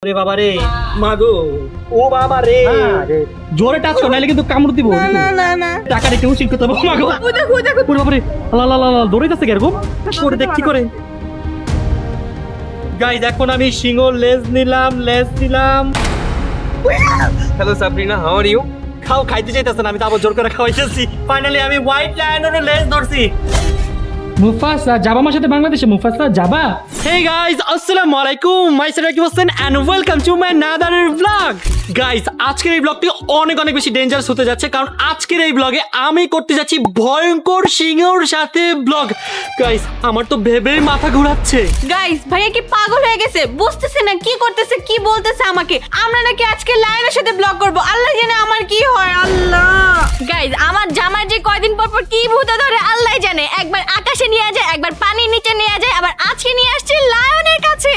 ওরে বাবা রে মাগো ও বাবা রে জোরে টাচ কর নাইলে কিন্তু কামড় দিব না না না টাকা রেখে উচিত করতে হবে মাগো দেখো দেখো ওরে বাবা রে লা লা লা দৌড়াইতেছে এরকম করে দেখ কি করে গাইস এখন আমি সিংহ লেজ নিলাম hello Sabrina how are you খাও খাইতে চাইতেছ না আমি তো আবার জোর করে খাওয়াইতেছি ফাইনালি আমি হোয়াইট লায়নের লেজ ধরছি মুফাসা যাবা আমার সাথে বাংলাদেশে মুফাসা যাবা Hey guys আসসালামু আলাইকুম myself Rakib Hossain and welcome to my another vlog guys আজকের এই ব্লগটি অনেক বেশি ডেঞ্জারাস হতে যাচ্ছে কারণ আজকের এই ব্লগে আমি করতে যাচ্ছি ভয়ঙ্কর সিংহের সাথে ব্লগ গাইস আমার তো ভেবেই মাথা ঘোরাচ্ছে গাইস ভাইয়া কি পাগল হয়ে গেছে বুঝতেছে না কি করতেছে কি বলতেছে আমাকে আমরা নাকি আজকে লায়নের সাথে ব্লগ করব আল্লাহ জানে আমার কি হয় আল্লাহ গাইস আমার জামার যে কয়দিন পর কি ভূত ধরে আল্লাহই জানে একবার আকাশে নিয়ে যায় একবার পানির নিচে নিয়ে যায় আবার আজকে নিয়ে আসছে লায়নের কাছে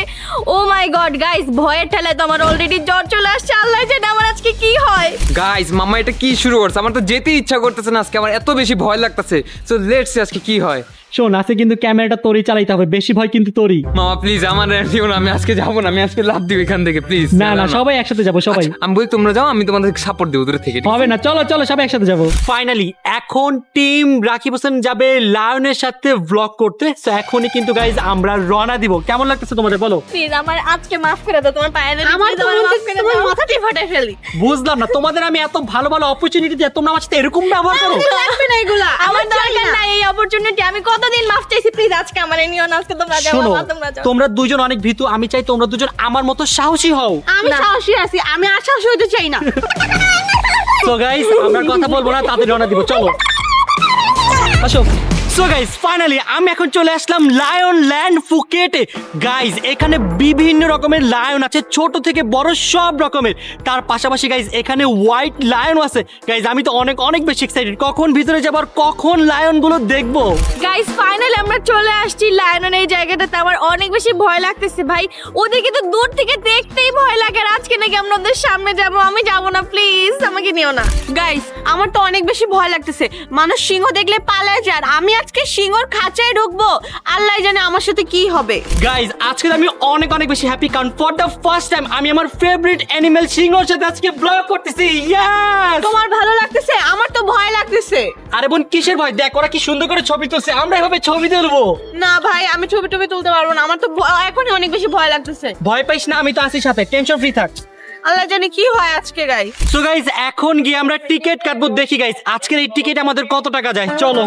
ও মাই গড গাইস ভয়ের ঠেলায় তো আমার অলরেডি জ্বর চলে আসছে আল্লাহ জানে আমার আজকে কি হয় গাইস মামা এটা কি শুরু করছে আমার তো যেতে ইচ্ছা করতেছে না আজকে আমার এত বেশি ভয় লাগতেছে সো লেটস সি আজকে কি হয় শোন আজকে কিন্তু ক্যামেরাটা তোরই চালাইতে হবে বেশি ভয় কিন্তু তোরই মামা প্লিজ আমার দিও না আমি আজকে যাবো না আমি আজকে লাভ দিব এখান থেকে প্লিজ না না সবাই একসাথে যাবো সবাই আমি বলি তোমরা যাও আমি তোমাদের সাপোর্ট দেব দূর থেকে হবে না চলো চলো সবাই একসাথে যাবো ফাইনালি এখন টিম রাকিব হোসেন যাবে লায়নের সাথে ব্লগ করতে সো এখনই কিন্তু গাইজ আমরা রওনা দিব কেমন লাগতেছে তোমাদের বলো প্লিজ আমার আজকে মাফ করে দাও তোমার পায়ে ধরে আমার তোমার মাথাটি ফাটাই ফেলি বুঝলাম না তোমাদের আমি এত ভালো অপরচুনিটি দিয়ে তোমরা আমার সাথে এরকম ব্যবহার করো লাগবে না এগুলা আমার দরকার নাই এই অপরচুনিটি আমি কতদিন মাফ চাইছি প্লিজ আজকে আমারে নিও না আজকে তোমরা যাও তোমরা যাও তোমরা দুজন অনেক ভীতু আমি চাই তোমরা দুজন আমার মতো সাহসী হও আমি সাহসী আছি আমি আর সাহসী হতে চাই না সো গাইস আমরা কথা বলবো না তাদের রওনা দিব চলো আসো সো গাইস ফাইনালি আমি এখন চলে আসলাম লায়ন ল্যান্ড ফুকেটে গাইস এখানে বিভিন্ন রকমের লায়ন আছে ছোট থেকে বড় সব রকমের তার পাশাপাশি গাইস এখানে হোয়াইট লায়ন আছে গাইস আমি তো অনেক বেশি এক্সাইটেড কখন ভিতরে যাব আর কখন লায়ন গুলো দেখবো গাইস ফাইনালি আমরা চলে আসছি লায়নের এই জায়গাটাতে আমার অনেক বেশি ভয় লাগতেছে ভাই ওদেরকে তো দূর থেকে দেখতেই ভয় লাগে আর আজকে নাকি আমরা ওদের সামনে যাব আমি যাব না প্লিজ আমাকে নিও না গাইস আমার তো অনেক বেশি ভয় লাগতেছে মানুষ সিংহ দেখলে পালায় যায় আর আমি আজকে সিংহর খাঁচায় ঢুকবো আল্লাহ জানে আমার সাথে কি হবে গাইস আজকে আমি অনেক বেশি হ্যাপি কারণ ফর দ্য ফার্স্ট টাইম আমি আমার ফেভারিট অ্যানিমাল সিংহর সাথে আজকে ব্লগ করতেছি ইয়েস তোমার ভালো লাগতেছে আমার তো ভয় লাগতেছে আরে বোন কিসের ভয় দেখ ওরা কি সুন্দর করে ছবি তুলছে আমরা এভাবে ছবি তুলবো না ভাই আমি ছবি তুলতে পারবো না আমার তো এখনই অনেক বেশি ভয় লাগতেছে ভয় পাইস না আমি তো আছি সাথে টেনশন ফ্রি থাক আল্লাহ জানে কি হয় আজকে গাইস সো গাইস এখন গিয়ে আমরা টিকিট কাটবো দেখি গাইস আজকের এই টিকিট আমাদের কত টাকা যায় চলো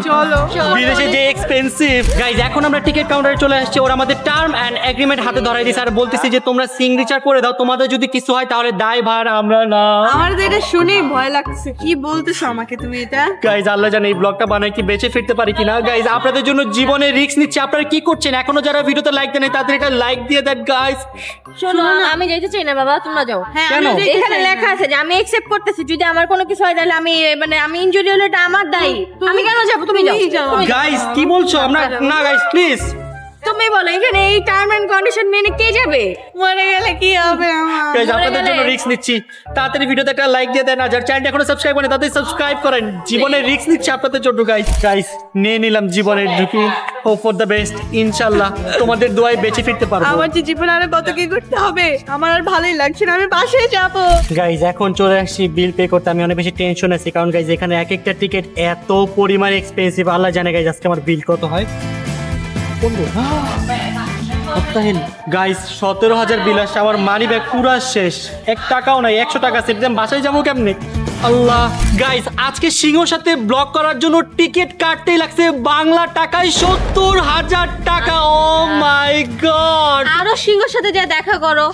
বিদেশে যে এক্সপেন্সিভ গাইস এখন আমরা টিকিট কাউন্টারে চলে আসছি ওরা আমাদের টার্ম এন্ড এগ্রিমেন্ট হাতে ধরাই দিয়েছে আর বলতেছি যে তোমরা সিগনেচার করে দাও তোমাদের যদি কিছু হয় তাহলে দায়ভার আমরা না আমার এটা শুনেই ভয় লাগছে কি বলতেছো আমাকে তুমি এটা গাইস আল্লাহ জানে এই ব্লগটা বানাই কি বেঁচে ফিরতে পারি কিনা গাইস আপনাদের জন্য জীবনে রিস্ক নিচ্ছি আপনারা কি করছেন এখনো যারা ভিডিওতে লাইক দেন তাদের এটা লাইক দিয়ে দেন গাইস শোনো আমি যাইতে চাই না বাবা তোমরা যাও হ্যাঁ এখানে লেখা আছে যে আমি অ্যাকসেপ্ট করতেছি যদি আমার কোনো কিছু হয় তাহলে আমি ইনজুরি হলে এটা আমার দায়ী আমি কেন যাব তুমি যাও গাইস কি বলছো আমরা না গাইস প্লিজ তুমি বলো এখানে এই টার্ম এন্ড কন্ডিশন মেনে কে যাবে মরে গেলে কি হবে আমার গাইস আপনাদের জন্য রিস্ক নিচ্ছি তাড়াতাড়ি ভিডিওতে একটা লাইক দিয়ে দেন আর যারা চ্যানেলটা এখনো সাবস্ক্রাইব করেন তাদের সাবস্ক্রাইব করেন জীবনে রিস্ক নিচ্ছি আপনাদের জন্য গাইস নিয়ে নিলাম জীবনের ঝুঁকি হোপ ফর দ্য বেস্ট ইনশাআল্লাহ তোমাদের দোয়ায় বেঁচে ফিরতে পারবো আমার জীবনে আর কত কি করতে হবে আমার আর ভালোই লাগছে না আমি বাসে যাব গাইস এখন চলে আসছি বিল পে করতে আমি অনেক বেশি টেনশন আছি কারণ গাইস এখানে এক একটা টিকিট এত পরিমাণে এক্সপেন্সিভ আল্লাহ জানে গাইস আজকে আমার বিল কত হয় গাইস 17,000 বিল আসছে আমার মানি ব্যাগ পুরা শেষ 1 টাকাও নাই 100 টাকা সেট বাসায় যাবো কেমনে আল্লাহ গাইস আজকে সিংহর সাথে ব্লগ করার জন্য টিকিট কাটতেই লাগছে বাংলা টাকায় 70,000 টাকা ও মাই গড আরো সিংহর সাথে যা দেখা করো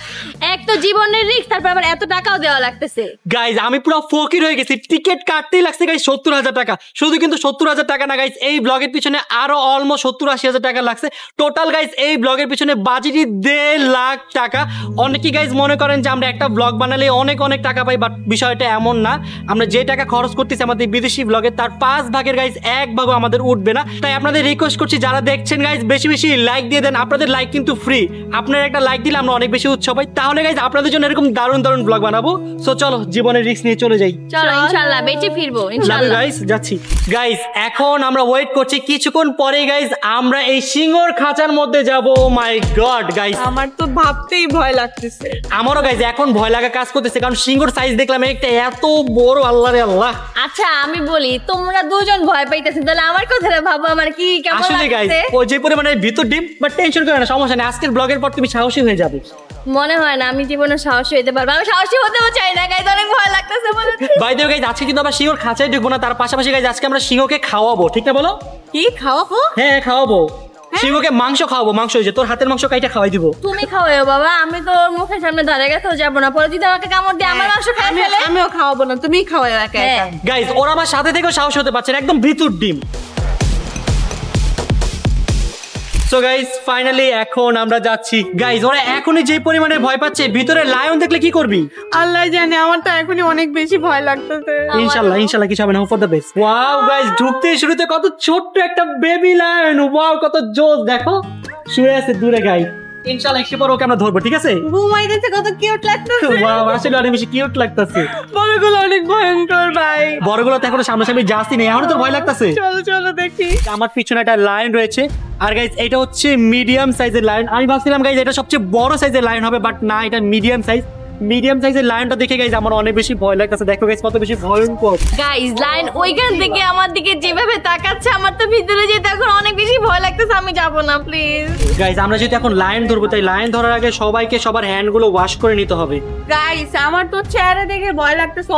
এক তো জীবনের রিস্ক তারপর আবার এত টাকাও দেওয়া লাগতেছে গাইস আমি পুরো ফকির হয়ে গেছি টিকিট কাটতেই লাগছে গাইস 70,000 টাকা শুধু কিন্তু 70,000 টাকা না গাইস এই ব্লগের পিছনে আরো অলমোস্ট 70-80,000 টাকা লাগছে টোটাল গাইস এই ব্লগের পিছনে বাজেটই 1.5 লাখ টাকা অনেকেই গাইস মনে করেন যে আমরা একটা ব্লগ বানালে অনেক টাকা পাই বাট বিষয়টা এমন না আমরা যে টাকা খরচ করতেছি আমাদের বিদেশি ব্লগে তার 5 ভাগের গাইজ 1 ভাগও আমাদের উঠবে না। তাই আপনাদের রিকোয়েস্ট করছি যারা দেখছেন গাইজ বেশি বেশি লাইক দিয়ে দেন। আপনাদের লাইক কিন্তু ফ্রি, আপনারা একটা লাইক দিলে আমরা অনেক বেশি উৎসাহ পাই। তাহলে গাইজ আপনাদের জন্য এরকম দারুণ দারুণ ব্লগ বানাবো। সো চলো জীবনের রিস্ক নিয়ে চলে যাই। চলো ইনশাআল্লাহ বেঁচে ফিরবো ইনশাআল্লাহ। গাইজ যাচ্ছি। গাইজ এখন আমরা ওয়েট করছি, কিছুক্ষণ পরে গাইজ আমরা এই সিংহর খাঁচার মধ্যে যাব। মাই গড গাইজ, আমার তো ভাবতেই ভয় লাগতেছে। আমারও গাইজ এখন ভয় লাগা কাজ করতেছে, কারণ সিংহর সাইজ দেখলাম একটা এত বড়, আল্লাহ রে আল্লাহ। আচ্ছা আমি বলি তোমরা দুজন ভয় পাইতেছেন, তাহলে আমার কথাটা ভাবো আমার কি কেমন লাগছে। আসলে গাইজ ও যে পরিমাণে ভিতর ডিপ, বাট টেনশন করো না, সমস্যা নেই। আজকের ব্লগের পর তুমি সাহসী হয়ে যাবে। মনে হয় না আমি জীবনে সাহসী হতে পারবো। আমি সাহসী হতেও চাই না গাইজ, অনেক ভয় লাগতেছে। বাই দ্য ওয়ে গাইজ আজকে কিন্তু আমরা সিংহর খাঁচায় ঢুকবো না, তার পাশাপাশি গাইজ আজকে আমরা সিংহকে খাওয়াবো, ঠিক না বলো? কি খাওয়াবো? হ্যাঁ খাওয়াবো, সিংহকে মাংস খাওয়াবো। মাংস হয়েছে তোর হাতের মাংস কাইটা খাওয়াই দিব। তুমি খাওয়াও বাবা, আমি তো মুখের সামনে দাঁড়িয়ে গেছেও যাবো না। পরে যদি আমাকে কামড় দিয়ে আমার মাংস খাই ফেলে, আমিও খাওয়াবো না, তুমি খাওয়াও একা একা। গাইজ ওরা আমার সাথে থেকেও সাহস হতে পারছে না, একদম ভিতর ডিম। সো গাইজ ফাইনালি এখন আমরা যাচ্ছি। গাইজ ওরা এখনই যে পরিমাণে ভয় পাচ্ছে, ভিতরে লায়ন দেখলে কি করবি? আল্লাহ জানে, আমার তো এখনই অনেক বেশি ভয় লাগতেছে। ইনশাআল্লাহ ইনশাআল্লাহ কিছু হবে না, for the best. Wow guys ঢুকতে শুরুতে কত ছোট্ট একটা বেবি লায়ন, ওয়াও কত জোস, দেখো শুয়ে আছে দূরে। গাইজ ইনশাআল্লাহ একটু পর ওকে আমরা ধরবো, ঠিক আছে? ঘুমাইতেছে, কত কিউট লাগতেছে। ওয়াও আসলে অনেক বেশি কিউট লাগতেছে। বড়গুলো অনেক ভয়ঙ্কর ভাই। বড়গুলো তো এখনো সামনাসামনি যাচ্ছি নেই, এখনো তোর ভয় লাগতেছে। চলো চলো দেখি। আমার পিছনে একটা লায়ন রয়েছে, আর গাইজ এটা হচ্ছে মিডিয়াম সাইজের লায়ন। আমি ভাবছিলাম গাইজ এটা সবচেয়ে বড় সাইজের লায়ন হবে, বাট না, এটা মিডিয়াম সাইজ। মিডিয়াম সাইজের লায়নটা দেখে গাইজ আমার অনেক বেশি ভয় লাগতেছে। দেখো গাইজ কত বেশি ভয়ঙ্কর। গাইজ লায়ন ওইখান থেকে আমার দিকে যেভাবে তাকাচ্ছে, আমার তো ভিতরে যেতে এখন অনেক বেশি ভয় লাগতেছে। আমি যাব না প্লিজ। গাইজ আমরা যেহেতু এখন লায়ন ধরবো, তাই লায়ন ধরার আগে সবাইকে সবার হ্যান্ডগুলো ওয়াশ করে নিতে হবে। গাইজ আমার তো চেহারা দেখে ভয় লাগতেছে,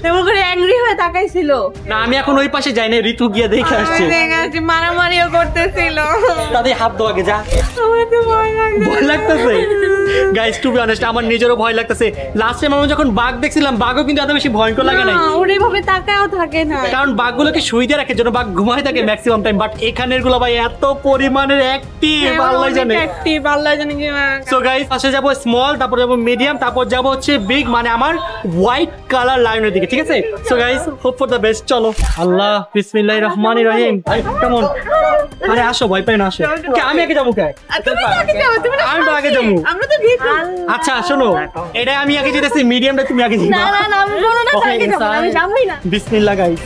এমন করে অ্যাংরি হয়ে তাকাইছিল। না আমি এখন ওই পাশে যাই না, ঋতু গিয়ে দেখে আসছে। মারামারিও করতেছিল। তাদের হাত ধোয়া গে যা। আমার তো ভয় লাগতেছে গাইজ, টু বি অনেস্ট আমার নিজেরও ভয় লাগতেছে। লাস্ট টাইম আমরা যখন বাঘ দেখছিলাম, বাঘও কিন্তু এত বেশি ভয়ঙ্কর লাগে না, ওইভাবে তাকাও থাকে না, কারণ বাঘগুলোকে শুইতে রাখে জন্য বাঘ ঘুমায় থাকে ম্যাক্সিমাম টাইম। বাট এখানের গুলো ভাই এত পরিমাণের অ্যাক্টিভ, আল্লাহ জানে। সো গাইস ফার্স্টে যাব স্মল, তারপর যাব মিডিয়াম, তারপর যাব হচ্ছে বিগ, মানে আমার হোয়াইট কালার লায়নের দিকে, ঠিক আছে? So guys hope for the best. চলো। আল্লাহ বিসমিল্লাহির রহমানির রহিম। কেমন? আরে আসো, ভয় পাই না, আসো। আমি আগে যাবো কে? আমি আগে যাবো। আচ্ছা শোনো, এটা আমি আগে যেতেছি, মিডিয়ামটা তুমি আগে যাবে। না না না আমি শোনো না, আগে যাবো, আমি যাবই না। বিসমিল্লাহ গাইস।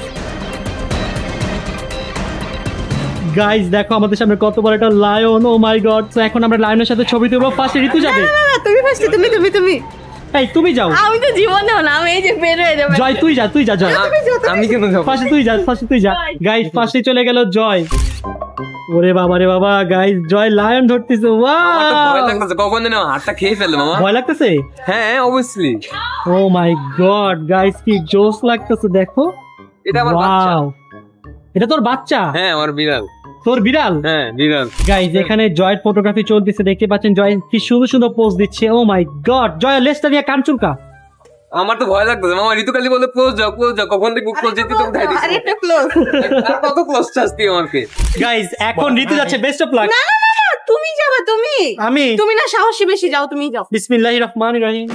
গাইস দেখো আমাদের সামনে কত বড় একটা lion, O my god. So এখন আমরা লায়নের সাথে ছবি তুলবো। ফার্স্টে ঋতু যাবে। না না তুমি ফার্স্টে, তুমি এই তুমি যাও। আমি তো জীবনেও না, আমি এই যে বের হয়ে যাব। জয় তুই যা জয়। আমি কেন যাব? ফার্স্টে তুই যা। গাইস ফার্স্টে চলে গেল জয়। ওরে বাবা রে বাবা, গাইস জয় লায়ন ধরতেছে। ওয়াও ভয় লাগতেছে, কখন যেন হাতটা খেয়ে ফেলে মামা। ভয় লাগতেছে? হ্যাঁ obviously. O my god guys কি জোস লাগতেছে, দেখো। এটা আমার বাচ্চা। এটা তোর বাচ্চা? হ্যাঁ আমার বিড়াল। তোর বিড়াল? হ্যাঁ বিড়াল। গাইস এখানে জয়ের ফটোগ্রাফি চলতেছে, দেখতে পাচ্ছেন জয় কি সুন্দর সুন্দর পোজ দিচ্ছে। ও মাই গড, জয় লেজটা নিয়ে কান চুলকা। আমার তো ভয় লাগতেছে মামা। ঋতু কালি বলে ক্লোজ যাও, কখন দেখবো ক্লোজ যেতে তো উঠাই দিছি। আরেকটা ক্লোজ। কত ক্লোজ চাচ্ছি আমাকে। গাইস এখন ঋতু যাচ্ছে, বেস্ট অফ লাক। না না না তুমি যাবে, তুমি না সাহসী বেশি, যাও তুমি যাও। বিসমিল্লাহির রহমানির রহিম।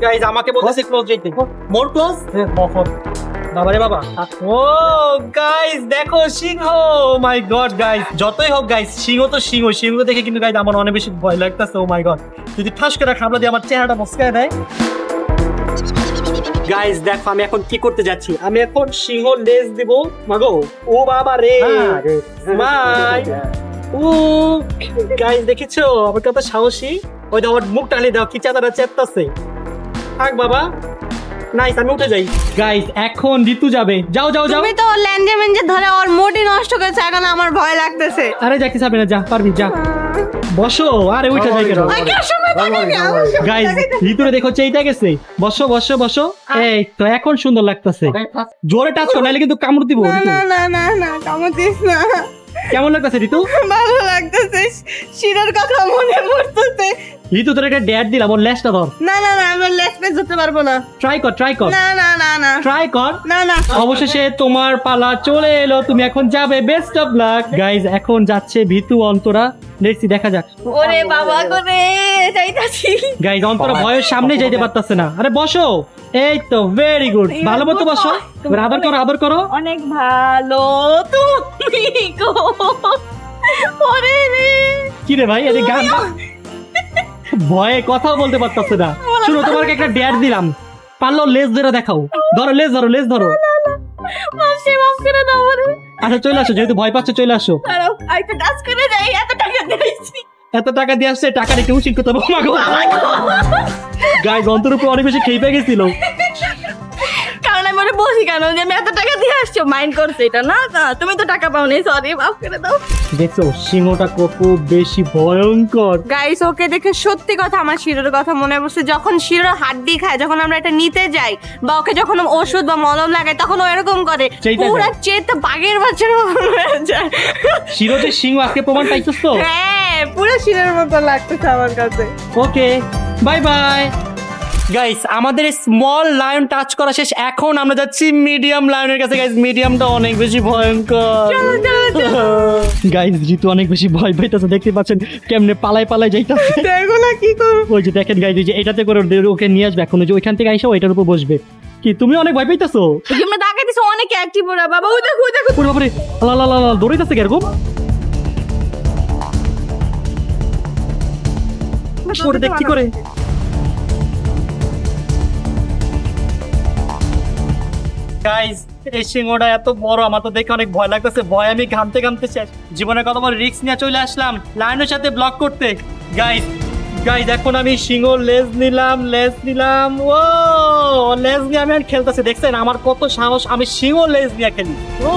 গাইস আমাকে বলতেছে ক্লোজ যেতে। মোর ক্লোজ? বাবা রে বাবা। ও গাইস দেখো সিংহ। মাই গড গাইস, যতই হোক গাইস সিংহ তো সিংহ দেখে কিন্তু গাইস আমার অনেক বেশি ভয় লাগতেছে। ও মাই গড, যদি ঠাস করে খাবলা দিয়ে আমার চেহারাটা মস্কায় দেয়। গাইস দেখো আমি এখন কি করতে যাচ্ছি, আমি এখন সিংহ লেজ দিব। মাগো ও বাবা রে মাই। ও গাইস দেখেছো আমার কত সাহসী। ওই দাও মুখ টালি দাও, কি চাঁদাটা চেপতাছে। থাক বাবা, নাইস, আমি উঠে যাই। গাইস এখন ঋতু যাবে। যাও তুমি তো ল্যান্ডে ধরে ওর মোটি নষ্ট করেছে, এখন আমার ভয় লাগতেছে। আরে যাইতে যাবে না, যা পারবি যা। বসো। আরে উঠে যাই কেন? গাইস ঋতুরে দেখো চেইটা গেছে। বসো। এই তো এখন সুন্দর লাগতেছে। জোরে টাচ কর নাইলে কিন্তু কামড় দিব। না কামড় দিস না। কেমন লাগতেছে ঋতু? ভালো লাগতেছে, শিরার কথা মনে পড়তেছে। ঋতু তোর একটা ড্যাড দিলাম, ওর লেজটা ধর। না আমি লেজ পেজ ধরতে পারবো না। ট্রাই কর না ট্রাই কর। না অবশেষে তোমার পালা চলে এলো, তুমি এখন যাবে। Best of lakh. গাইজ এখন যাচ্ছে ভিতু অন্তরা। দেখছি দেখা যাক। ওরে বাবা করে যাইতাছি। গাইস অন্তরা ভয়ের সামনে যাইতে পারতাছে না। আরে বসো। এই তো ভেরি গুড, ভালো মতো বসো। এবার আদর করো, আদর করো। অনেক ভালো তুমি গো। ওরে রে কি রে ভাই, এই গান ভয়ে কথা বলতে পারতাছে না। শুনো, তোমাকে একটা ডেয়ার দিলাম, পারলো লেজ ধরে দেখাও। ধরো লেজ ধরো, লেজ ধরো। মাফ করে দাও আমারে। আচ্ছা চলে আসো, যেহেতু ভয় পাচ্ছ চলে আসো। দাঁড়াও আইতে কাজ করে যাই, এত টাকা দিয়েছি। এত টাকা দিয়ে আসছে, টাকার একটু উচিত করতে হবে। গাইস অন্তর উপর অনেক বেশি খেয়ে গেছিল, কারণ আমি ওরে বসি কেন যে আমি এত টাকা দিয়ে আসছো, মাইন্ড করছে এটা না। তুমি তো টাকা পাওনি, সরি, মাফ করে দাও। দেখছো সিংহটা কত বেশি ভয়ঙ্কর। গাইস ওকে দেখে সত্যি কথা আমার শিরোর কথা মনে পড়ছে। যখন শিরোর হাড্ডি খায়, যখন আমরা এটা নিতে যাই বা ওকে যখন ওষুধ বা মলম লাগাই, তখন ও এরকম করে, পুরো চেতে বাঘের বাচ্চার মতো হয়ে যায়। শিরো যে সিংহ আজকে প্রমাণ পাইছস তো? হ্যাঁ, পুরো শিরোর মতো লাগতেছে আমার কাছে। Okay bye bye. গাইস আমাদের স্মল লায়ন টাচ করা শেষ, এখন আমরা যাচ্ছি মিডিয়াম লায়নের কাছে। গাইস মিডিয়ামটা অনেক বেশি ভয়ঙ্কর। গাইস জিতু অনেক বেশি ভয় পাইতেছে, দেখতে পাচ্ছেন কেমনে পালাই পালাই যাইতাছে। দেখো না কি করব। ওই যে দেখেন গাইস, যে এটাতে করে ওকে নিয়ে আসবে, এখন যে ওইখান থেকে আইসা ওইটার উপর বসবে। কি তুমি অনেক ভয় পাইতেছো? আমরা দেখাইতেছি অনেক অ্যাক্টিভ ওরা। বাবা ওই দেখো, ওই দেখো। ওরে বাবারে, লা লা লা দৌড়াইতাছে এরকম। ওরে দেখ কি করে। গাইস এই সিংহটা এত বড়, আমার তো দেখে অনেক ভয় লাগতেছে। ভয় আমি ঘামতে ঘামতে শেষ। জীবনে কত বড় রিস্ক নিয়ে চলে আসলাম লায়নের সাথে ব্লক করতে। গাইস গাইস এখন আমি সিংহ লেজ নিলাম, লেজ নিলাম। ও লেজ নিয়ে আমি আর খেলতেছি, দেখছেন আমার কত সাহস, আমি সিংহ লেজ নিয়ে খেলি। ও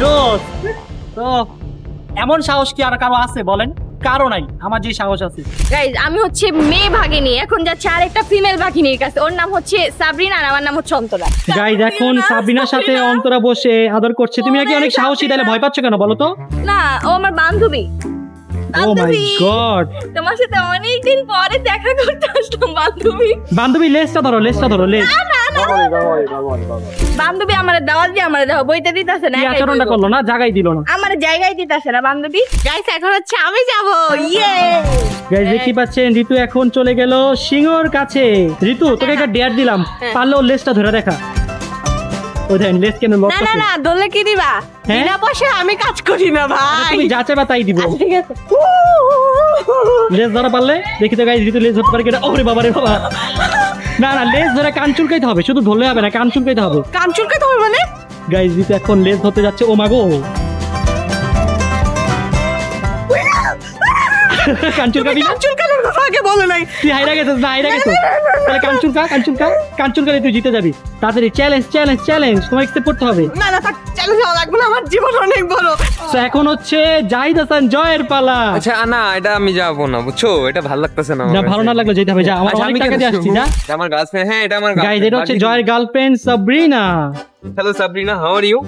জোস। তো এমন সাহস কি আর কারো আছে বলেন? কারো নাই, আমার যে সাহস আছে। গাইস আমি হচ্ছে মেয়ে ভাগিনী, এখন যাচ্ছে আরেকটা ফিমেল ভাগিনীর কাছে। ওর নাম হচ্ছে সাবরিনা আর আমার নাম হচ্ছে অন্তরা। গাইস এখন সাবিনার সাথে অন্তরা বসে আদর করছে। তুমি নাকি অনেক সাহসী, তাহলে ভয় পাচ্ছ কেন বলো তো? না, ও আমার বান্ধবী। ও মাই গড, তোমার সাথে অনেকদিন পরে দেখা করতে আসলাম বান্ধবী। বান্ধবী লেজটা ধরো, লেজটা ধরো, লেজ। বান্ধবী আমার দাওয়াত দিয়ে আমার দাও বইতে দিতেছে না, আচরণটা করলো না, জায়গায় দিল না, আমার জায়গায় দিতেছে না বান্ধবী। গাইস এখন হচ্ছে আমি যাব। ইয়ে গাইস দেখতে পাচ্ছেন ঋতু এখন চলে গেল সিংহর কাছে। ঋতু তোকে একটা ডেয়ার দিলাম, পারলে ওর লেজটা ধরে দেখা। ও দেন লেজ কেন লক করছিস? না না দলে কি দিবা? বিনা পয়সা আমি কাজ করি না ভাই। তুমি যা চাইবা তাই দিব। ঠিক আছে, লেজ ধরা পারলে দেখি তো গাইস ঋতু লেজ ধরতে পারে কিনা। ওরে বাবা রে বাবা, না না লেজ ধরে কান চুলকাইতে হবে, শুধু ধরলে হবে না, কান চুলকাইতে হবে। কান চুলকাইতে হবে মানে? গাইস ঋতু এখন লেজ ধরতে যাচ্ছে। ও মাগো, কান চুলকাবি না? কান চুলকানোর কথা আগে বলো নাই। তুই হাইরা গেছিস না? হাইরা গেছিস, তাহলে কান চুলকা, কান চুলকা, কান চুলকালে তুই জিতে যাবি। তাড়াতাড়ি চ্যালেঞ্জ চ্যালেঞ্জ চ্যালেঞ্জ, তোমার অ্যাকসেপ্ট করতে হবে। না না থাক, চ্যালেঞ্জ হওয়া লাগবে না, আমার জীবন অনেক বড়। তো এখন হচ্ছে জাহিদ হাসান জয়ের পালা। আচ্ছা না, এটা আমি যাবো না, বুঝছো? এটা ভালো লাগতেছে না। না ভালো না লাগলে যেতে হবে, যা। আমার অনেক টাকা দিয়ে আসছি, যা। আমার গার্লফ্রেন্ড, হ্যাঁ এটা আমার গাইস এটা হচ্ছে জয়ের girlfriend Sabrina. Hello Sabrina, how are you?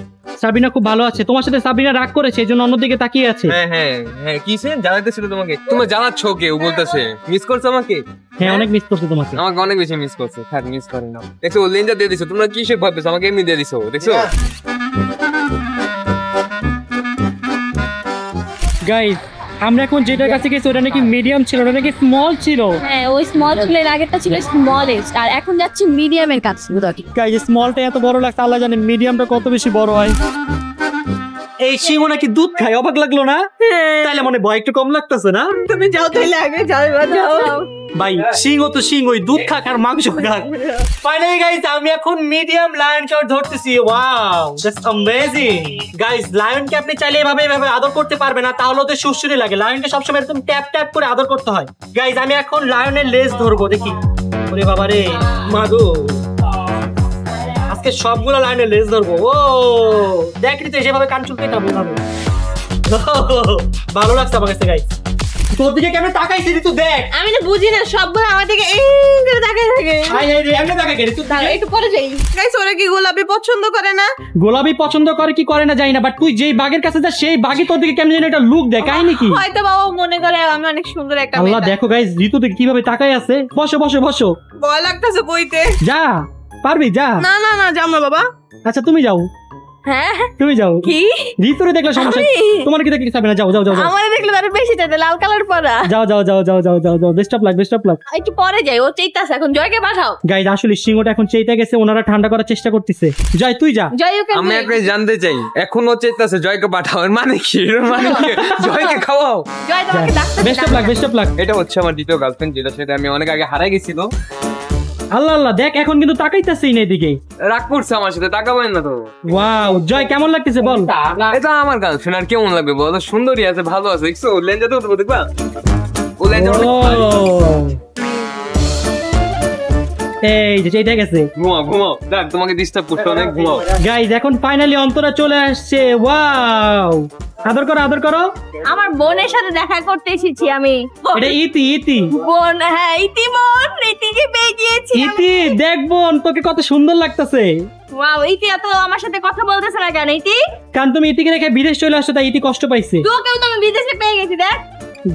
Sabina খুব ভালো আছে, তোমার সাথে সাবিনা রাগ করেছে, এজন্য অন্যদিকে তাকিয়ে আছে। হ্যাঁ হ্যাঁ হ্যাঁ, কিসে জানাইতেছিল তোমাকে? তুমি জানাচ্ছ কেউ বলতেছে মিস করছো আমাকে? হ্যাঁ অনেক মিস করছে তোমাকে। আমাকে অনেক বেশি মিস করছে। থাক মিস করে না। দেখছো ও লেঞ্জা দিয়ে দিছো, তোমরা কিসে ভয় পেছো? আমাকে এমনি দিয়ে দিছো, দেখছো? গাইস আমরা এখন যেটার কাছে গেছি ওটা নাকি মিডিয়াম ছিল, ওটা নাকি স্মল ছিল। হ্যাঁ ওই স্মল ছিল, এর আগেরটা ছিল স্মলেস্ট, আর এখন যাচ্ছে মিডিয়ামের কাছে। গাইস স্মলটা এত বড় লাগছে, আল্লাহ জানে মিডিয়ামটা কত বেশি বড় হয়। এই সিংহ নাকি দুধ খায়, অবাক লাগলো না? তাইলে মনে ভয় একটু কম লাগতেছে না? তুমি যাও তাইলে আগে, যাও। ভাই সিংহ তো সিংহ, ওই দুধ খাক আর মাংস খাক। ফাইনালি গাইস আমি এখন মিডিয়াম লায়নকে ধরতেছি। Wow that's amazing. গাইস লায়নকে আপনি চাইলে এভাবে এভাবে আদর করতে পারবে না, তাহলে তো সুশ্রী লাগে। লায়নকে সবসময় এরকম ট্যাপ ট্যাপ করে আদর করতে হয়। গাইস আমি এখন লায়নের লেজ ধরবো, দেখি। ওরে বাবা রে মাগো, আজকে সবগুলো লায়নের লেজ ধরবো। ও দেখলি তো যেভাবে কান চুলকাইতে হবে এভাবে। ভালো লাগছে আমার কাছে গাইস। তোর দিকে কেমন তাকাইছিস তুই? দেখ আমি তো বুঝি না, সবগুলো আমার দিকে এই করে তাকায় থাকে। আই আই রে এমন তাকাই গেলি তুই। একটু পরে যাই। গাইস ওরা কি গোলাপি পছন্দ করে না? গোলাপি পছন্দ করে কি করে না জানি না, বাট তুই যেই বাগের কাছে যা সেই বাগই তোর দিকে কেমন যেন একটা লুক দেয়। কাহিনী কি? হয়তো বাবা মনে করে আমি অনেক সুন্দর একটা মেয়ে। আল্লাহ দেখো গাইস ঋতু দিকে কিভাবে তাকাই আছে। বসো বসো বসো। ভয় লাগতেছে বইতে। যা পারবি, যা। না না না যাও না বাবা। আচ্ছা তুমি যাও, হ্যাঁ তুমি যাও। কি ঋতুরে দেখলে সমস্যা, তোমার কি দেখলে যাবে না, যাও যাও যাও। আমারে দেখলে তার বেশি চাইতে, লাল কালার পরা। যাও যাও যাও যাও যাও যাও যাও, best of lakh, best of lakh. একটু পরে যাই, ও চাইতাছে এখন, জয়কে পাঠাও। গাইজ আসলে সিংহটা এখন চেইতে গেছে, ওনারা ঠান্ডা করার চেষ্টা করতেছে। জয় তুই যা। আমি একটাই জানতে চাই, এখনো চেতাছে জয়কে পাঠাও, এর মানে কি? এর মানে কি জয়কে খাওয়াও? জয় তোমাকে ডাকতে। Best of lakh, best of lakh. এটা হচ্ছে আমার দ্বিতীয় গার্লফ্রেন্ড, যেটা সেটা আমি অনেক আগে হারাই গেছিল। আল্লাহ আল্লাহ, দেখ এখন কিন্তু তাকাইতাছেই না এদিকে। রাগ করছে আমার সাথে, তাকাবেন না তো। ওয়াও জয় কেমন লাগতেছে বল? এটা আমার গার্লফ্রেন্ড, আর কেমন লাগবে বলো? সুন্দরী আছে, ভালো আছে, দেখছো লেঞ্জাতে উঠবো, দেখবা ও লেঞ্জা এই যে এইটা গেছে। ঘুমাও ঘুমাও, দেখ তোমাকে ডিস্টার্ব করতে অনেক, ঘুমাও। গাইজ এখন ফাইনালি অন্তরা চলে আসছে। ওয়াও, আদর করো আদর করো। আমার বোনের সাথে দেখা করতে এসেছি আমি। এটা ইতি, ইতি বোন। হ্যাঁ ইতি বোন, ইতিকে পেয়ে গিয়েছি। ইতি দেখ বোন, তোকে কত সুন্দর লাগতেছে। ওয়াও, ইতি এত আমার সাথে কথা বলতেছে না কেন ইতি? কারণ তুমি ইতিকে রেখে বিদেশ চলে আসছো, তাই ইতি কষ্ট পাইছে। তোকেও তো আমি বিদেশে পেয়ে গেছি দেখ।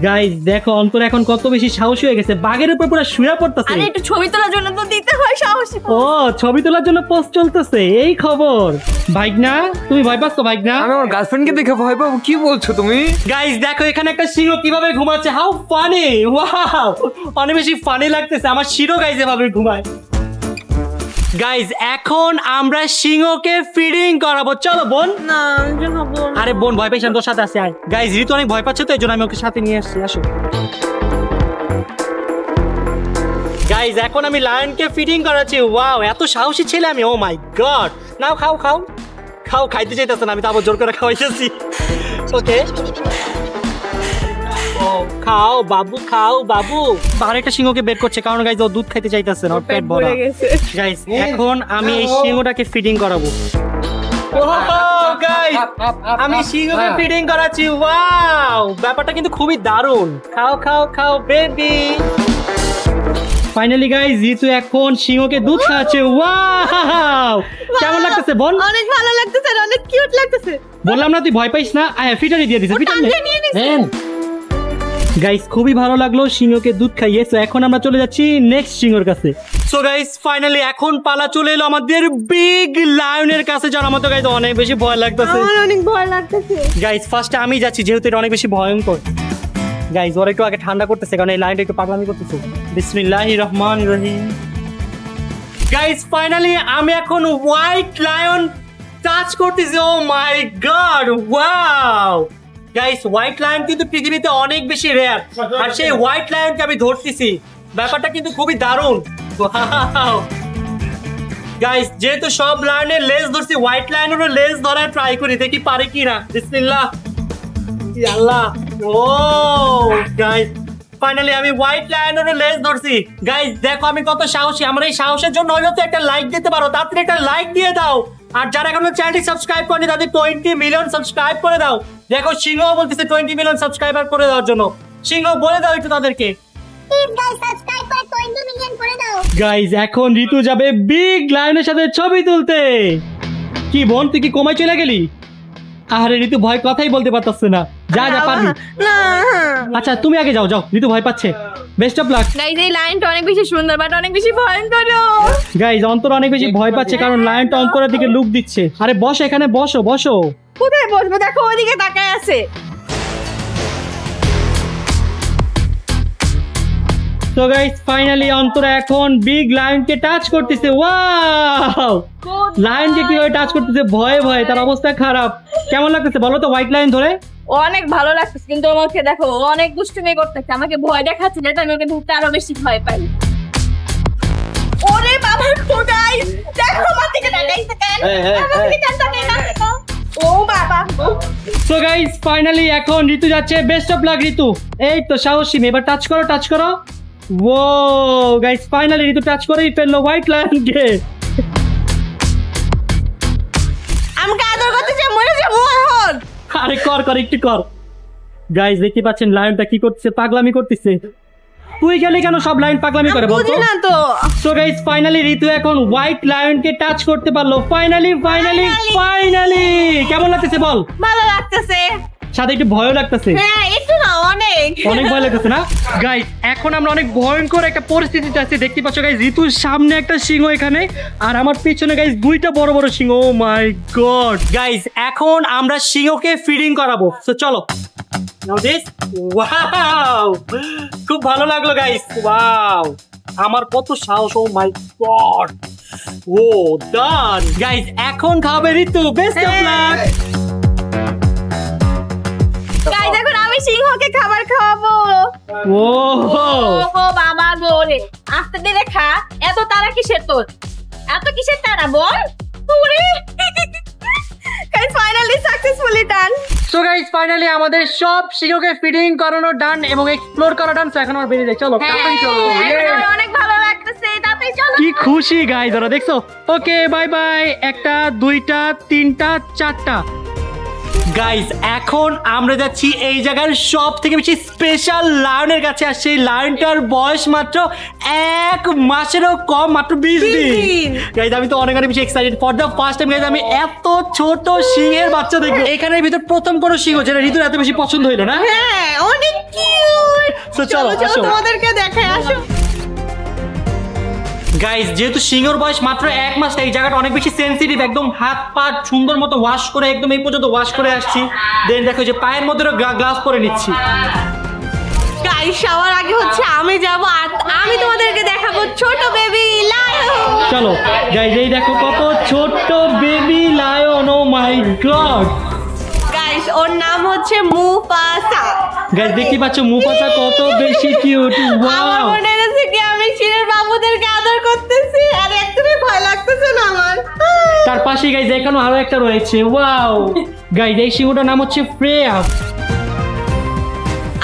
গাইজ দেখো অন্তর এখন কত বেশি সাহসী হয়ে গেছে, বাঘের উপর পুরো শুয়ে পড়তেছে। আরে একটু ছবি তোলার জন্য তো দিতে হয় সাহসী। ও ছবি তোলার জন্য পোস্ট চলতেছে, এই খবর। ভাইগনা তুমি ভয় পাচ্ছ? ভাইগনা আমি আমার গার্লফ্রেন্ডকে দেখে ভয় পাবো? কি বলছো তুমি? গাইজ দেখো এখানে একটা সিংহ কিভাবে ঘুমাচ্ছে, হাউ ফানি। ওয়াও অনেক বেশি ফানি লাগতেছে, আমার শিরো গাইজ এভাবে ঘুমায়। গাইজ এখন আমরা সিংহকে ফিডিং করাবো, চলো বোন। না বোন। আরে বোন ভয় পাইছি, তোর সাথে আসে আয়। গাইজ ঋতু অনেক ভয় পাচ্ছে, তো এই জন্য আমি ওকে সাথে নিয়ে আসছি, আসো। গাইজ এখন আমি লায়নকে ফিডিং করাচ্ছি। ওয়াও এত সাহসী ছেলে আমি, ও মাই গড। নাও খাও খাও খাও, খাইতে চাইতেছে না, আমি তারপর জোর করে খাওয়াইতেছি। ওকে ও খাও বাবু, খাও বাবু। আরেকটা সিংহকে বের করছে, কারণ গাইজ ও দুধ খাইতে চাইতেছে না, ওর পেট ভরা। গাইজ এখন আমি এই সিংহটাকে ফিডিং করাবো। গাইজ আমি সিংহকে ফিডিং করাচ্ছি। ওয়াও ব্যাপারটা কিন্তু খুবই দারুণ। খাও খাও খাও বেবি। ফাইনালি গাইজ ঋতু এখন সিংহকে দুধ খাওয়াচ্ছে। ওয়াও কেমন লাগতেছে বোন? অনেক ভালো লাগতেছে, অনেক কিউট লাগতেছে। বললাম না তুই ভয় পাইস না, আয় ফিটারি দিয়ে দিছে, ফিটারি। গাইস খুবই ভালো লাগলো সিংহকে দুধ খাইয়ে। তো এখন আমরা চলে যাচ্ছি নেক্সট সিংহর কাছে। সো গাইস ফাইনালি এখন পালা চলে এলো আমাদের বিগ লায়নের কাছে, যার আমাদের গাইস অনেক বেশি ভয় লাগতেছে। আমার অনেক ভয় লাগতেছে গাইস ফার্স্টে আমি যাচ্ছি, যেহেতু এটা অনেক বেশি ভয়ঙ্কর। গাইস ওরা একটু আগে ঠান্ডা করতেছে, কারণ এই লাইনটা একটু পাগলামি করতেছে। বিসমিল্লাহির রহমানির রহিম। গাইস ফাইনালি আমি এখন হোয়াইট লায়ন টাচ করতেছি। Oh my god wow. Guys white lion কিন্তু পৃথিবীতে অনেক বেশি রেয়ার, আর সেই হোয়াইট লায়নকে আমি ধরতেছি। ব্যাপারটা কিন্তু খুবই দারুণ। গাইস যেহেতু সব লায়নের লেজ ধরছি, হোয়াইট লায়নেরও লেজ ধরার ট্রাই করি, দেখি পারি কিনা। বিসমিল্লাহ। আল্লাহ। ও গাইস ফাইনালি আমি হোয়াইট লায়নেরও লেজ ধরছি। গাইস দেখো আমি কত সাহসী। আমার এই সাহসের জন্য হয়তো একটা লাইক দিতে পারো, তাড়াতাড়ি একটা লাইক দিয়ে দাও। আর যারা এখনো চ্যানেলটি সাবস্ক্রাইব করেনি তাদের 20 মিলিয়ন সাবস্ক্রাইব করে দাও। দেখো সিংহ বলতেছে 20 মিলিয়ন সাবস্ক্রাইবার করে দেওয়ার জন্য। সিংহ বলে দাও একটু তাদেরকে। গাইস এখন ঋতু যাবে বিগ লায়নের সাথে ছবি তুলতে। কি বোন তুই কি কোমায় চলে গেলি? আরে ঋতু ভয় কথাই বলতে পারতাছে না। যা যা পারবি না। আচ্ছা তুমি আগে যাও, যাও ঋতু ভয় পাচ্ছে। Best of luck. গাইস এই লাইনটা অনেক বেশি সুন্দর, বাট অনেক বেশি ভয়ঙ্কর। গাইস অন্তর অনেক বেশি ভয় পাচ্ছে, কারণ লায়নটা অন্তরের দিকে লুক দিচ্ছে। আরে বসো এখানে, বসো বসো। কোথায় বসবো? দেখো ওদিকে তাকায় আছে। তো গাইস ফাইনালি অন্তরা এখন বিগ লায়নকে টাচ করতেছে। ওয়াও লায়নকে কিভাবে টাচ করতেছে ভয়ে ভয়ে, তার অবস্থা খারাপ। কেমন লাগতেছে বলো তো হোয়াইট লায়ন ধরে? অনেক ভালো লাগতেছে, কিন্তু আমাকে দেখো অনেক দুষ্টুমি করতেছে, আমাকে ভয় দেখাচ্ছে, যেটা আমি ওকে ধরতে আরো বেশি ভয় পাই। ওরে বাবা খোদাই, দেখো আমার দিকে তাকাইছে কেন? আমার দিকে কেন তাকাই না? ও বাবা। সো গাইস ফাইনালি এখন ঋতু যাচ্ছে। বেস্ট অফ লাক ঋতু। এই তো সাহসী মেয়ে, এবার টাচ করো টাচ করো। ও গাইস ফাইনালি ঋতু টাচ করেই ফেললো হোয়াইট লায়নকে। আমাকে আদর করতে চাই, মরে যাবো এখন। আরে কর কর একটু কর। গাইস দেখতে পাচ্ছেন লায়নটা কি করতেছে, পাগলামি করতেছে। তুই গেলে কেন সব লায়ন পাগলামি করে বলতো? বুঝি না তো। সো গাইস ফাইনালি ঋতু এখন হোয়াইট লায়নকে টাচ করতে পারলো। ফাইনালি ফাইনালি ফাইনালি কেমন লাগতেছে বল? ভালো লাগতেছে। সাথে একটু ভয় লাগতেছে। হ্যাঁ একটু না, অনেক অনেক ভয় লাগতেছে না গাইস? এখন আমরা অনেক ভয়ঙ্কর একটা পরিস্থিতিতে আছি। দেখতে পাচ্ছ গাইস, ঋতুর সামনে একটা সিংহ এখানে, আর আমার পিছনে গাইস দুইটা বড় বড় সিংহ। ও মাই গড গাইস, এখন আমরা সিংহকে ফিডিং করাবো। তো চলো। নাও দিস। ওয়াও, খুব ভালো লাগলো গাইস। ওয়াও, আমার কত সাহস। ও my god. O done guys, এখন খাবে Ritu. Best of luck. Guys এখন আমি সিংহকে খাবার খাওয়াবো। ও বাবা গোরে, আস্তে ধীরে খা। এত তারা কিসের তোর? এত কিসের তারা বল? ওরে গাইস ফাইনালি সাকসেসফুলি ডান। সো গাইস ফাইনালি আমাদের সব সিংহকে ফিডিং করানো ডান এবং এক্সপ্লোর করা ডান। সো এখন আমরা বেরিয়ে যাই। চলো তাড়াতাড়ি চলো। অনেক ভালো লাগতেছে, তাড়াতাড়ি চলো। কি খুশি গাইস, ওরা দেখছো? Okay bye bye. একটা, দুইটা, তিনটা, চারটা। গাইস এখন আমরা যাচ্ছি এই জায়গার সব থেকে বেশি স্পেশাল লায়নের কাছে। আর সেই লায়নটার বয়স মাত্র 1 মাসেরও কম, মাত্র 20 দিন। গাইস আমি তো অনেক বেশি excited. For the first time guys আমি এত ছোট সিংহের বাচ্চা দেখবো। এখানের ভিতর প্রথম কোন সিংহ যেটা ঋতুর এত বেশি পছন্দ হইলো না? হ্যাঁ অনেক কিউট। সো চলো আসো, তোমাদেরকে দেখাই, আসো। গাইস যেহেতু সিংহর বয়স মাত্র 1 মাস, এই জায়গাটা অনেক বেশি সেনসিটিভ। একদম হাত পা সুন্দর মতো ওয়াশ করে একদম এই পর্যন্ত ওয়াশ করে আসছি। দেন দেখো যে পায়ের মধ্যে গ্লাভস পরে নিচ্ছি। গাইস সবার আগে হচ্ছে আমি যাব, আর আমি তোমাদেরকে দেখাবো ছোট বেবি লায়ন। চলো গাইস, এই দেখো কত ছোট baby lion. O my god guys ওর নাম হচ্ছে মুফাসা। গাইস দেখতে পাচ্ছ মুফাসা কত বেশি কিউট। আমার ওয়াও, মনে হচ্ছে কি আমি শিরের বাবুদেরকে আদর করতেছি, আর একটুও ভয় লাগতেছে না আমার। তার পাশে গাইস এখানে আরো একটা রয়েছে। ওয়াও গাইস, এই সিংহটার নাম হচ্ছে ফ্রেয়া।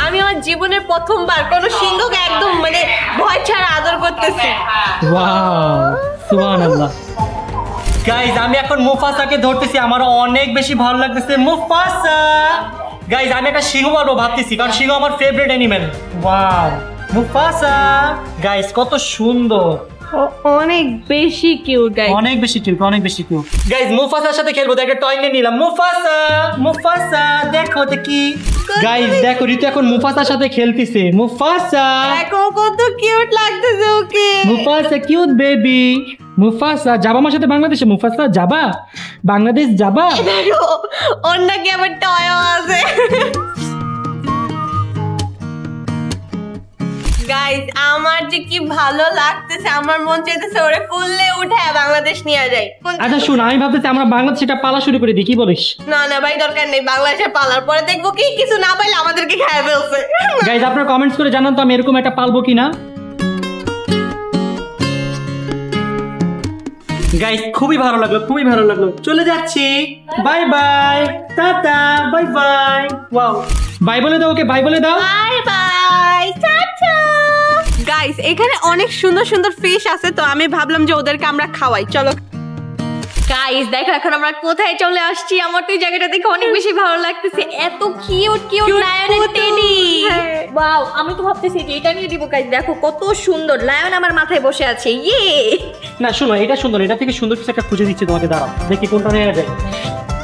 আমি আমার জীবনের প্রথমবার কোন সিংহকে একদম মানে ভয় ছাড়া আদর করতেছি। ওয়াও সুবহানাল্লাহ। গাইস আমি এখন মুফাসাকে ধরতেছি, আমার অনেক বেশি ভালো লাগতেছে। মুফাসা গাইস, আমি একটা সিংহ বলবো ভাবতেছি, কারণ সিংহ আমার ফেভারিট অ্যানিমেল। ওয়াও মুফাসা গাইস কত সুন্দর, অনেক বেশি কিউট গাইস, অনেক বেশি কিউট, অনেক বেশি কিউট। গাইস মুফাসার সাথে খেলবো, দেখো টয় নিয়ে নিলাম। মুফাসা মুফাসা দেখো তো কি। গাইস দেখো ঋতু এখন মুফাসার সাথে খেলতেছে। মুফাসা দেখো কত কিউট লাগতেছে ওকে। মুফাসা কিউট বেবি। মুফাসা যাবা আমার সাথে বাংলাদেশে? মুফাসা যাবা বাংলাদেশ? যাবা? দেখো ওর নাকি আবার টয়ও আছে। গাইস আমার যে কি ভালো লাগতেছে, আমার মন চাইতেছে ওরে কুললে উঠায় বাংলাদেশ নিয়ে যায়। আচ্ছা শুন, আমি ভাবতেছি আমরা বাংলাদেশে এটা পালা শুরু করে দিই, কি বলিস? না না ভাই দরকার নেই, বাংলাদেশে পালার পরে দেখবো কি কিছু না পাইলে আমাদেরকে খায় ফেলছে। গাইস আপনারা কমেন্টস করে জানান তো আমি এরকম একটা পালবো কিনা। গাইস খুবই ভালো লাগলো, খুবই ভালো লাগলো। চলে যাচ্ছি, bye bye, tata, bye bye. Wow bye বলে দাও, ওকে বাই বলে দাও। By bye, tata. গাইস এখানে অনেক সুন্দর সুন্দর ফিশ আছে, তো আমি ভাবলাম যে ওদেরকে আমরা খাওয়াই। চলো গাইস দেখো এখন আমরা কোথায় চলে আসছি। আমার তো এই জায়গাটা দেখে অনেক বেশি ভালো লাগতেছে, এত কিউট কিউট লায়নের টেডি। ওয়াও আমি তো ভাবতেছি যে এটা নিয়ে দিব। গাইস দেখো কত সুন্দর লায়ন আমার মাথায় বসে আছে। ইয়ে না শোনো, এটা সুন্দর, এটা থেকে সুন্দর কিছু একটা খুঁজে দিচ্ছি তোমাকে, দাঁড়াও দেখি কোনটা নেওয়া যায়।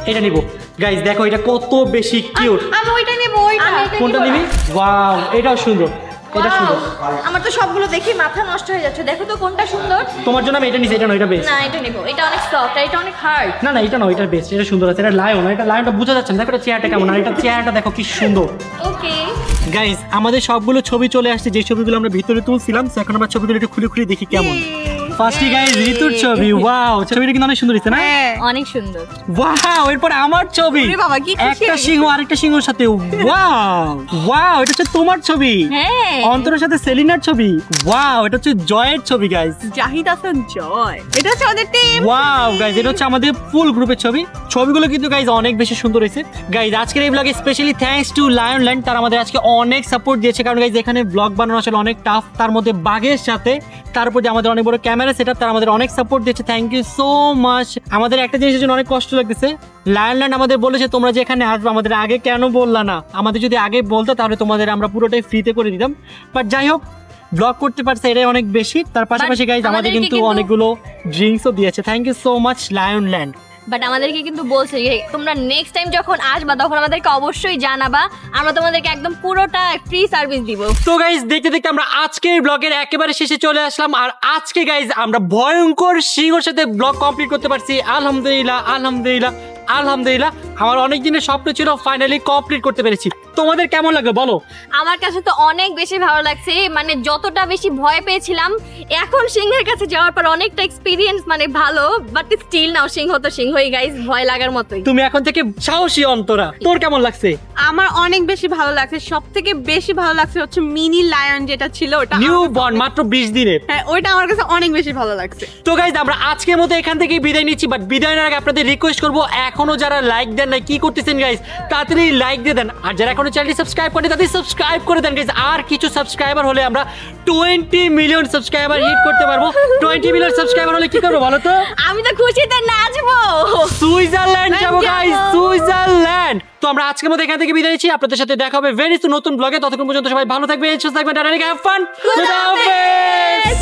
এটা নিব। গাইস দেখো এটা কত বেশি কিউট। আমি ওইটা নেব। ওইটা কোনটা নিবি? ওয়াও এটাও সুন্দর, এটা সুন্দর। আমার তো সবগুলো দেখি মাথা নষ্ট হয়ে যাচ্ছে। দেখো তো কোনটা সুন্দর। তোমার জন্য আমি এটা নিছি, এটা নয়, এটা বেস্ট। না এটা নেব, এটা অনেক সফট, এটা অনেক হার্ড। না না এটা নয়, এটা বেস্ট, এটা সুন্দর আছে। এটা লায়ন, এটা লায়নটা বোঝা যাচ্ছে না। দেখো এটা চেহারাটা কেমন, আর এটা চেহারাটা দেখো কি সুন্দর। ওকে গাইস আমাদের সবগুলো ছবি চলে আসছে, যে ছবিগুলো আমরা ভিতরে তুলছিলাম। এখন আমরা ছবিগুলো একটু খুলে খুলে দেখি কেমন। ফার্স্টে গাইস ঋতুর ছবি। ওয়াও ছবিটা কিন্তু অনেক সুন্দর হয়েছে না? অনেক সুন্দর। ওয়াও এরপর আমার ছবি, বাবা কি খুশি। একটা সিংহ আরেকটা সিংহের সাথে। ওয়াও ওয়াও এটা হচ্ছে তোমার ছবি। হ্যাঁ অন্তরের সাথে সেলিনার ছবি। ওয়াও এটা হচ্ছে জয়ের ছবি। গাইস জাহিদ হাসান জয়, এটা হচ্ছে আমাদের টিম। ওয়াও গাইস এটা হচ্ছে আমাদের ফুল গ্রুপের ছবি। ছবিগুলো কিন্তু গাইস অনেক বেশি সুন্দর হয়েছে। গাইস আজকের এই ব্লগে specially thanks to lion land, তারা আমাদের আজকে অনেক সাপোর্ট দিয়েছে। কারণ গাইস এখানে ব্লগ বানানো আসলে অনেক টাফ, তার মধ্যে বাগের সাথে তারপর যে আমাদের অনেক বড় ক্যামেরা সেটআপ, তারা আমাদের অনেক সাপোর্ট দিয়েছে। Thank you so much. আমাদের একটা জিনিসের জন্য অনেক কষ্ট লাগতেছে, লায়ন ল্যান্ড আমাদের বলেছে তোমরা যে এখানে আসবে আমাদের আগে কেন বললা না, আমাদের যদি আগে বলতো তাহলে তোমাদের আমরা পুরোটাই ফ্রিতে করে দিতাম। বাট যাই হোক ব্লগ করতে পারছে এটাই অনেক বেশি। তার পাশাপাশি গাইজ আমাদের কিন্তু অনেকগুলো ড্রিঙ্কসও দিয়েছে। Thank you so much Lion Land. But আমাদেরকে কিন্তু বলছে যে তোমরা নেক্সট টাইম যখন আসবা তখন আমাদেরকে অবশ্যই জানাবা, আমরা তোমাদেরকে একদম পুরোটা ফ্রি সার্ভিস দিব। তো গাইজ দেখতে দেখতে আমরা আজকের ব্লগের একেবারে শেষে চলে আসলাম। আর আজকে গাইজ আমরা ভয়ঙ্কর সিংহের সাথে ব্লগ কমপ্লিট করতে পারছি। আলহামদুলিল্লাহ আলহামদুলিল্লাহ আলহামদুলিল্লাহ। আমার অনেক দিনের স্বপ্ন ছিল, ফাইনালি কমপ্লিট করতে পেরেছি। তোমাদের কেমন লাগলো বলো? আমার কাছে তো অনেক বেশি ভালো লাগছে, মানে যতটা বেশি ভয় পেয়েছিলাম এখন সিংহের কাছে যাওয়ার পর অনেকটা এক্সপিরিয়েন্স মানে ভালো, বাট স্টিল নাও সিংহ তো সিংহই গাইস, ভয় লাগার মতোই। তুমি এখন থেকে সাহসী অন্তরা, তোর কেমন লাগছে? আমার অনেক বেশি ভালো লাগছে, সবথেকে বেশি ভালো লাগছে হচ্ছে মিনি লায়ন যেটা ছিল ওটা, নিউ বর্ন মাত্র 20 দিনের। হ্যাঁ ওইটা আমার কাছে অনেক বেশি ভালো লাগছে। তো গাইস আমরা আজকের মতো এখান থেকেই বিদায় নিচ্ছি, বাট বিদায় নেওয়ার আগে আপনাদের রিকোয়েস্ট করবো এখনো যারা লাইক দেন না কি করতেছেন গাইস, তাড়াতাড়ি লাইক দিয়ে দেন। আর যারা এখনো চ্যানেলটি সাবস্ক্রাইব করেন তাদের সাবস্ক্রাইব করে দেন গাইস। আর কিছু সাবস্ক্রাইবার হলে আমরা 20 মিলিয়ন সাবস্ক্রাইবার হিট করতে পারবো। 20 মিলিয়ন সাবস্ক্রাইবার হলে কি করবো বলো তো? আমি তো খুশিতে নাচবো, সুইজারল্যান্ড যাবো গাইস, সুইজারল্যান্ড। তো আমরা আজকের মতো এখান থেকে বিদায় নিচ্ছি, আপনাদের সাথে দেখা হবে ভেরি সুন নতুন ব্লগে। ততক্ষণ পর্যন্ত সবাই ভালো থাকবেন, সুস্থ থাকবেন, হ্যাভ ফান। খুদা হাফেজ।